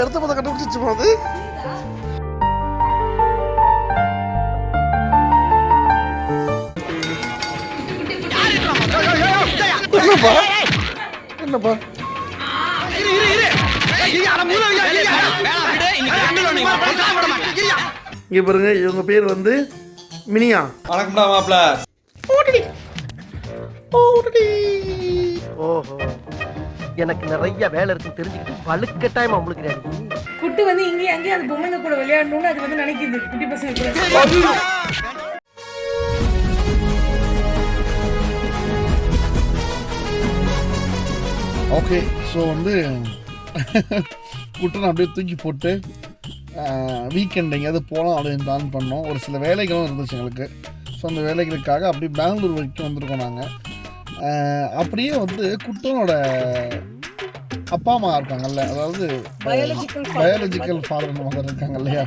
இடத்த பார்த்தா கண்டுபிடிச்சிச்சு அது. என்னப்பா என்னப்பா இங்க பாருங்க, இவங்க பேர் வந்து மினியா. வணக்கம்டா மாப்ள. ஓஹோ, எனக்கு நிறைய வேலை இருக்கு தெரிஞ்சுக்கிட்டு வலுக்கட்டாயமா உங்களுக்கு குட்டி வந்து இங்கேயும் அங்கேயும் அந்த பொம்மைங்க கூட விளையாடணும்னு அது வந்து நினைக்குது குட்டி பசங்க கூட. ஓகே, ஸோ வந்து குட்டனை அப்படியே தூக்கி போட்டு வீக்கெண்ட் எங்கேயாவது போகலாம் அப்படின்னு பிளான் பண்ணோம். ஒரு சில வேலைகளும் இருந்துச்சு எங்களுக்கு. ஸோ அந்த வேலைகளுக்காக அப்படியே பெங்களூர் வரைக்கும் வந்திருக்கோம் நாங்கள். அப்படியே வந்து குட்டனோட அப்பா அம்மா இருக்காங்கல்ல, அதாவது பயாலஜிக்கல் ஃபாதர் மதர் இருக்காங்க இல்லையா,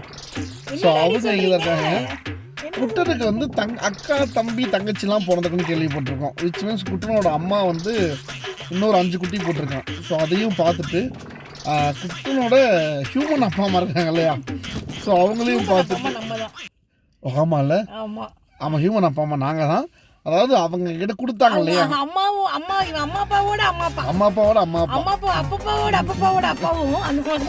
ஸோ அவங்க இங்கே தான் இருக்காங்க. குட்டனுக்கு வந்து அக்கா தம்பி தங்கச்சிலாம் பிறந்திருக்குன்னு கேள்விப்பட்டிருக்கோம். விச் மீன்ஸ் குட்டனோட அம்மா வந்து இன்னொரு 5 குட்டி போட்டிருக்கான். ஸோ அதையும் பார்த்துட்டு குட்டனோட ஹியூமன் அப்பா அம்மா இருக்காங்க இல்லையா, ஸோ அவங்களையும் பார்த்துட்டு ஆமாம்ல, ஆமாம் ஹியூமன் அப்பா அம்மா நாங்கள் தான். அதாவது அவங்க கிட்ட கொடுத்தாங்க இல்லையா, அம்மா அப்பாவோட அப்பாவும்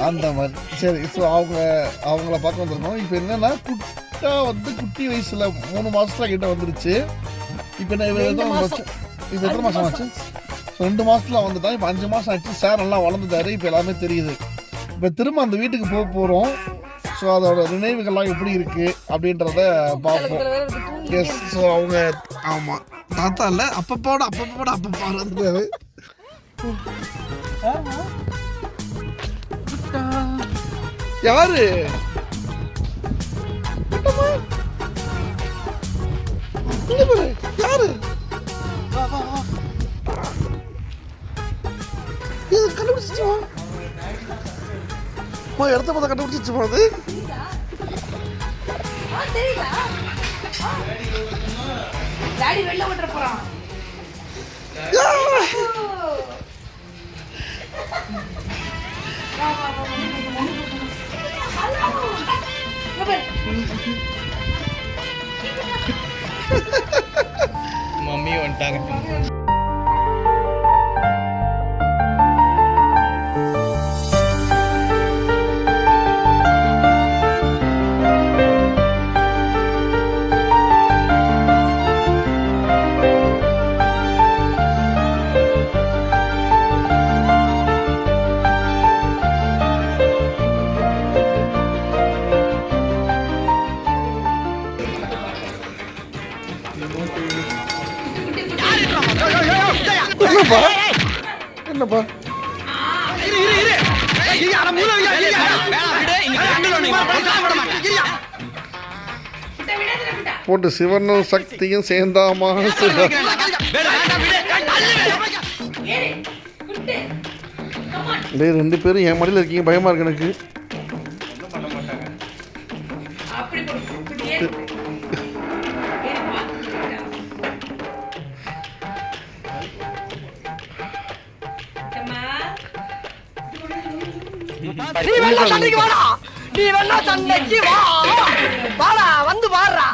அந்த மாதிரி. சரி, ஸோ அவங்கள பார்த்து வந்திருக்கோம். இப்போ என்னன்னா குட்டா வந்து குட்டி வயசுல 3 மாசத்துல கிட்ட வந்துருச்சு. இப்போ எத்தனை மாசம் ஆச்சு? 2 மாசத்துல வந்துட்டான். இப்போ 5 மாசம் ஆச்சு. சார் நல்லா வளர்ந்துட்டாரு. இப்போ எல்லாமே தெரியுது. இப்போ திரும்ப அந்த வீட்டுக்கு போகிறோம். ஸோ அதோட நினைவுகள்லாம் எப்படி இருக்கு அப்படின்றத பார்ப்போம். எஸ், ஸோ அவங்க ஆமாம் தாத்தா இல்லை அப்பப்பாவோட இருந்தாரு. யாரு யாரு கண்டுபிடிச்சிச்சுமா? இடத்த பார்த்தா கண்டுபிடிச்சிச்சுமா அது. டாடி வெளில ஓட்டற போறான். மம்மி வந்துட்டாங்க. என்னப்பா போட்டு சிவனும் சக்தியும் சேர்ந்தாமா? ரெண்டு பேரும் என் மடியில் இருக்கீங்க, பயமா இருக்கு எனக்கு. நீ வேணா சண்டைக்கு வாடா, நீ வேணா சண்டைக்கு வா, வாடா வந்து வாடா.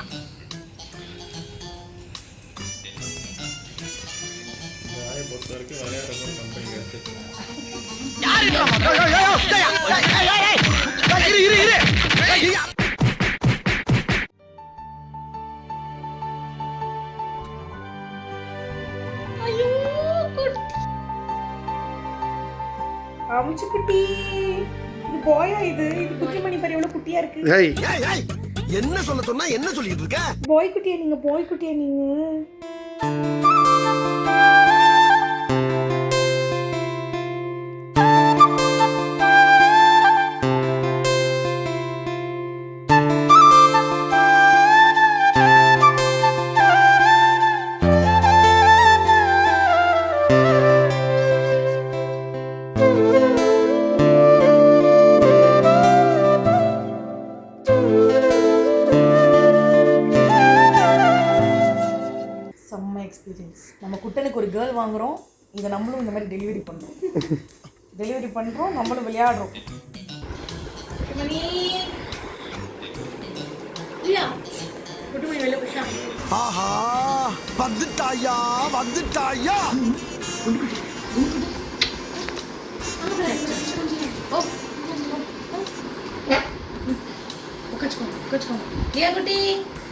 அமுச்சு குட்டி, இது பாயா? இது குட்டிமணி பாரு எவ்வளவு குட்டியா இருக்கு. என்ன சொல்ல சொன்னா என்ன சொல்லிட்டு இருக்க? பாய் குட்டியா நீங்க, பாய் குட்டியா நீங்க. எக்ஸ்பீரியன்ஸ். நம்ம குட்டனுக்கு ஒரு கேர்ள் வாங்குறோம், இதை நம்மளும் இந்த மாதிரி டெலிவரி பண்ணுறோம். டெலிவரி பண்ணுறோம், நம்மளும் விளையாடுறோம். குட்டிமணி இல்லையா? குட்டிமணி வெளில போச்சா? ஆஹா வந்துட்டாயா வந்துட்டாயா.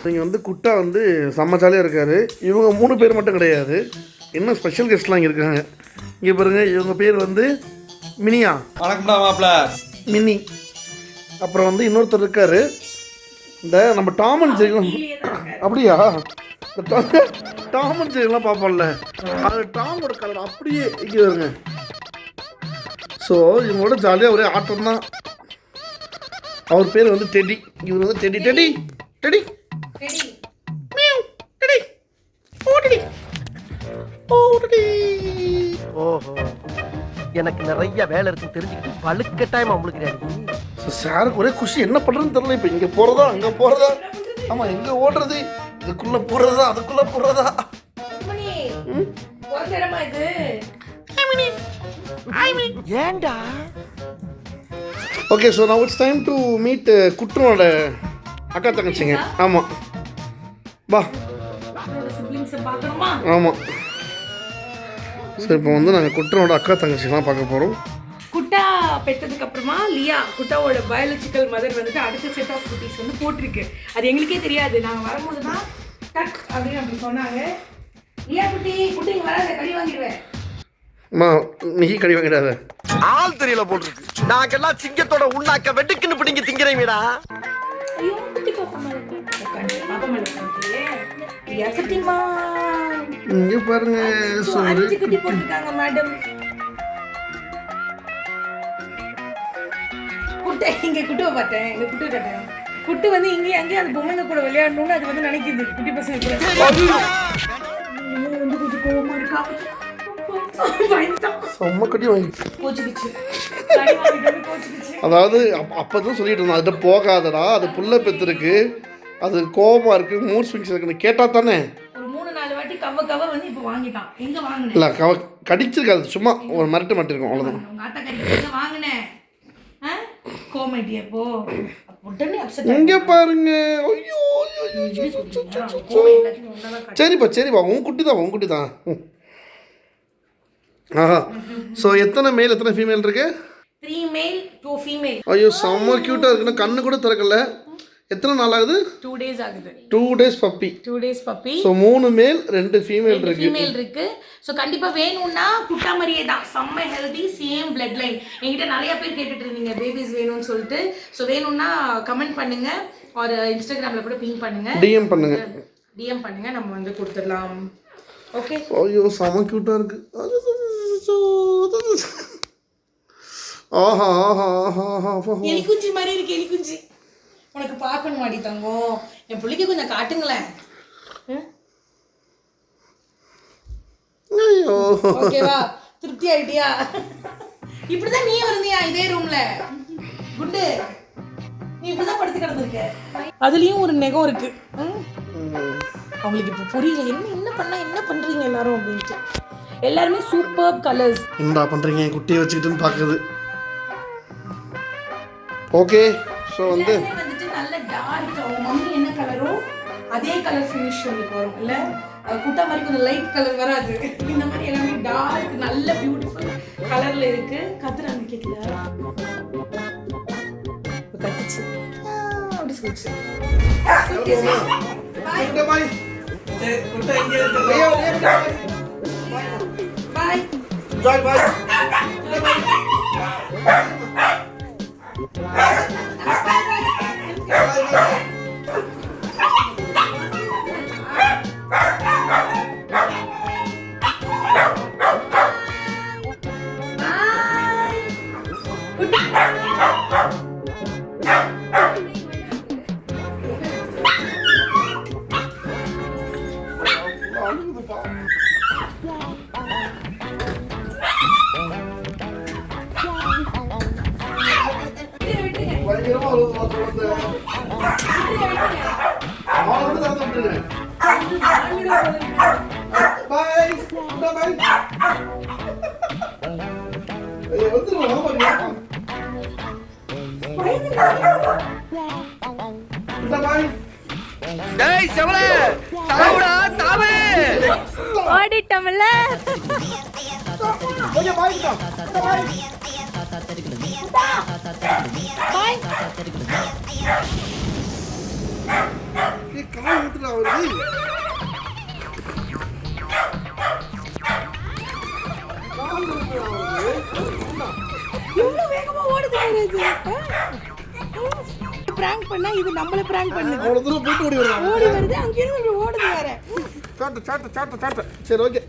இங்கே வந்து குட்டா வந்து செம்ம ஜாலியாக இருக்கார். இவங்க 3 பேர் மட்டும் கிடையாது, இன்னும் ஸ்பெஷல் கெஸ்ட்லாம் இங்கே இருக்காங்க. இங்கே பாருங்கள், இவங்க பேர் வந்து மினியா. வணக்கம்டா மாப்பிள்ள. மினி. அப்புறம் வந்து இன்னொருத்தர் இருக்கார், இந்த நம்ம டாம் அண்ட் ஜெரிலாம். அப்படியா? இந்த டாம் அண்ட் ஜெரிலாம் பார்ப்போம்ல, அது டாமோட கலர் அப்படியே இங்கே வருங்க. ஸோ இவங்களோட ஜாலியாக ஒரே ஆட்டம் தான். அவர் பேர் வந்து டெடி, இவர் வந்து டெடி டெடி டெடி ஓஹோ, எனக்கு நிறைய வேலை இருக்குன்னு தெரிஞ்சுக்கிட்டு பழுக்க டைம் அவங்களுக்கு. சாருக்கு ஒரே குஷி, என்ன பண்ணுறதுன்னு தெரியல. இப்போ இங்கே போகிறதா அங்கே போகிறதா, ஆமாம் எங்கே ஓடுறது, இதுக்குள்ளே போடுறதா அதுக்குள்ளே போடுறதா. ஏண்டா? Okay, so now it's time to meet குட்டனோட அக்கா தங்கச்சிங்க. ஆமாம் வா. ஆமாம். ஸோ இப்போ வந்து நாங்கள் குட்டனோட அக்கா தங்கச்சிங்கெலாம் பார்க்க போகிறோம். குட்டா பெற்றதுக்கு அப்புறமா லியா, குட்டாவோட பயாலஜிக்கல் மதர் வந்துட்டு அடுத்த செட் ஆஃப் குட்டீஸ் வந்து போட்டிருக்கு. அது எங்களுக்கே தெரியாது. நாங்கள் வரும்போது தான் டக் அப்படின்னு அப்படி சொன்னாங்க. லியா குட்டி குட்டிங்க வராத, கறி வாங்கிடுவேன். அம்மா நீ கடி வாங்கிடாத. ஆள் தெரியல போட்டுருக்கு. நாங்கெல்லாம் சிங்கத்தோட உண்ணாக்க வெட்டுக்குன்னு பிடிங்க திங்கிறீங்கடா. ஐயோ குட்டி பாப்பா மேலே பாப்பா மேலே லியா குட்டிமா இங்கே பாருங்க, சோறு குட்டி போட்டிருக்காங்க மேடம். குட்டை இங்கே குட்டுவை பார்த்தேன், இங்கே குட்டு கட்டேன். குட்டு வந்து இங்கே அங்கேயும் அந்த பொம்மைங்க கூட விளையாடணும்னு அது வந்து நினைக்குது. குட்டி பசங்க கூட வந்து கொஞ்சம் கோவமா இருக்கா. செம்ம கடி வாங்கி போச்சுக்கிச்சு. அதாவது அப்போ தான் சொல்லிட்டு இருந்தோம், அதுகிட்ட போகாதடா, அது புள்ள பெற்றுருக்கு, அது கோபமாக இருக்குது, மூட் ஸ்விங்ஸ் இருக்குன்னு கேட்டால் தானே. ஒரு 3-4 வாட்டி கவ வந்து இப்போ வாங்கிட்டான். எங்கே வாங்கினேன்? இல்லை கடிச்சிருக்காது, சும்மா ஒரு மரட்டு மாட்டிருக்கோம் அவ்வளோதான். உங்கள் ஆட்டா கறி எங்கே வாங்கினேன்? கோமாட்டியா போ உடனே அப்செட். இங்கே பாருங்க. ஐயோ சரிப்பா உன் குட்டி தான். ஆஹா. ஸோ எத்தனை மேல் எத்தனை ஃபீமேல் இருக்கு? 3 மேல் 2 ஃபீமேல். ஐயோ செம்ம க்யூட்டாக இருக்குன்னு கண்ணு கூட திறக்கல. எத்தனை நாள் ஆகுது? 2 days ஆகுது. 2 days puppy. 2 days puppy. So 3 மேல் 2 ஃபீமேல் இருக்கு. ஸோ கண்டிப்பாக வேணும்னா குட்டா மாதிரியே தான், செம்ம ஹெல்தி, சேம் பிளட் லைன். என்கிட்ட நிறைய பேர் கேட்டுட்டு இருந்தீங்க பேபிஸ் வேணும்னு சொல்லிட்டு. ஸோ வேணும்னா கமெண்ட் பண்ணுங்க, ஒரு இன்ஸ்டாகிராமில் கூட பிங் பண்ணுங்க, டிஎம் பண்ணுங்க, நம்ம வந்து கொடுத்துடலாம். ஓகே. ஐயோ செம்ம க்யூட்டாக இருக்கு. ஆஹா ஆஹா ஆஹா ஆஹா. எலிக்குஞ்சி மாதிரி இருக்கு. எலிக்குஞ்சி உனக்கு பார்க்கணும் மாடி தங்கம். என் பிள்ளைக்கு கொஞ்சம் காட்டுங்களேன். ஐயோ ஓகேவா? திருப்தி ஆயிட்டியா? இப்படிதான் நீ வந்தியா இதே ரூம்ல? குண்டு நீ இப்படிதான் படுத்து கிடந்திருக்க. அதுலயும் ஒரு நெகம் இருக்கு. அவங்களுக்கு இப்போ புரியல என்ன பண்றீங்க எல்லாரும் அப்படின்ட்டு. எல்லாருமே சூப்பர் கலர்ஸ். என்னடா பண்றீங்க குட்டியை வச்சுக்கிட்டுன்னு பார்க்குது. ஓகே, ஸோ வந்துட்டு நல்ல டார்க், அவங்க மம்மி என்ன கலரோ அதே கலர் ஃபினிஷ் உங்களுக்கு வரும். இல்லை குட்டா மாதிரி கொஞ்சம் லைட் கலர் வராது. இந்த மாதிரி எல்லாமே டார்க் நல்ல பியூட்டிஃபுல் கலர்ல இருக்கு. கத்துறாங்க கேட்கல கத்துச்சு அப்படி சொல்லிச்சு. பாய். டேய் செவல தாவுடா தாவு ஓடிட்டோம்ல. ஓகே பாய் பாய் பாய். நீ கால் விட்டுடா அவரு எவ்வளவு வேகமா ஓடுது பிராங்க் பண்ணா இது நம்மள பிராங்க் பண்ணுது. அவ்வளவு தூரம் போயிட்டு ஓடி வருவாங்க. ஓடி வருது அங்கிருந்து ஓடுது வேற. சாட்டு சரி okay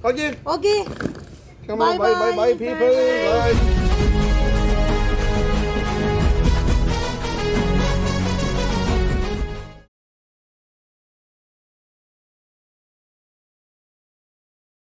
okay okay come on bye bye bye people bye